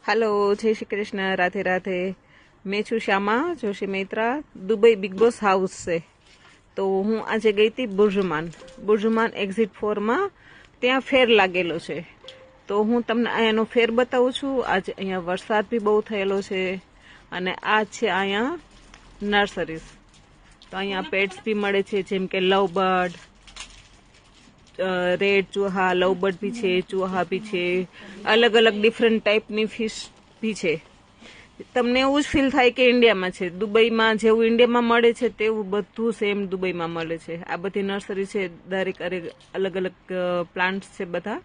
Hello जय श्री कृष्ण राधे राधे। मैं छू Shyama Joshi Maitra Dubai big boss house से। तो हूँ आज गई थी बुर्जुमान एक्ઝિટ 4 માં ત્યાં ફેર લાગેલો છે। તો હું તમને અહીંયાનો ફેર બતાવું છું। આજે અહીંયા વરસાદ બી બહુ થયેલો છે અને આ છે અહીંયા નર્સરીઝ। તો અહીંયા પેટ્સ બી મળે છે જેમ કે લવ બર્ડ, રેડ ચૂહા, લવ બર્ડ બી છે, ચૂહા બી છે, અલગ અલગ ડિફરન્ટ ટાઈપની ફિશ બી છે। તમને એવું જ ફીલ થાય કે ઇન્ડિયામાં છે। દુબઈમાં જેવું ઇન્ડિયામાં મળે છે તેવું બધું સેમ દુબઈમાં મળે છે। આ બધી નર્સરી છે, દરેક અલગ અલગ પ્લાન્ટ્સ છે બધા,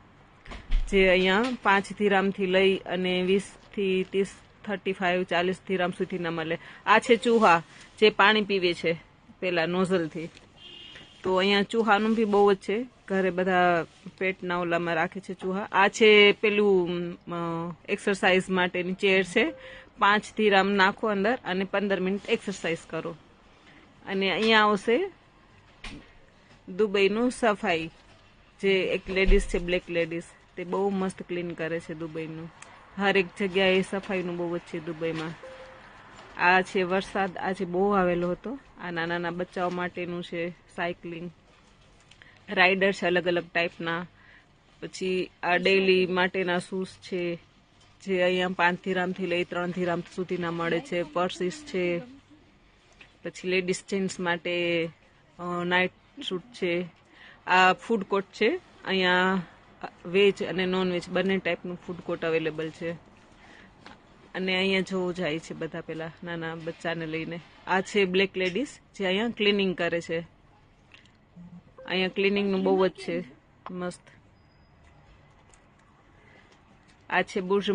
જે અહીંયા 5 દિરામથી લઈ અને 20 થી 30, 35, 40 દિરામ સુધીના મળે। આ છે ચૂહા જે પાણી પીવે છે પેલા નોઝલથી। તો અહીંયા ચૂહાનું બી બહુ જ છે, ઘરે બધા પેટના ઓલામાં રાખે છે ચૂહા। આ છે પેલું એક્સરસાઇઝ માટેની ચેર છે। 5 દિરામ નાખો અંદર અને 15 મિનિટ એક્સરસાઇઝ કરો। અને અહીંયા આવશે દુબઈનું સફાઈ, જે એક લેડીઝ છે, બ્લેક લેડીઝ, તે બહુ મસ્ત ક્લીન કરે છે દુબઈનું। હરેક જગ્યાએ સફાઈનું બહુ જ છે દુબઈમાં। આ છે વરસાદ, આજે બહુ આવેલો હતો। આ નાના નાના બચ્ચાઓ માટેનું છે, સાયકલિંગ રાઇડર છે અલગ અલગ ટાઈપના। પછી આ ડેઈલી માટેના શૂઝ છે, જે અહીંયા 5 દિરામથી લઈ 3 દિરામ સુધીના મળે છે। પર્સીસ છે, પછી લેડીઝ જેન્ટ્સ માટે નાઇટ શૂટ છે। આ ફૂડ કોર્ટ છે, અહીંયા વેજ અને નોન વેજ બંને ટાઈપનું ફૂડ કોર્ટ અવેલેબલ છે। અને અહીંયા જોવું જાય છે બધા પેલા નાના બચ્ચાને લઈને। આ છે બ્લેક લેડીઝ જે અહીંયા ક્લિનિંગ કરે છે। અહીંયા ક્લિનિંગનું બહુ જ છે મસ્ત। આ છે બુર્જ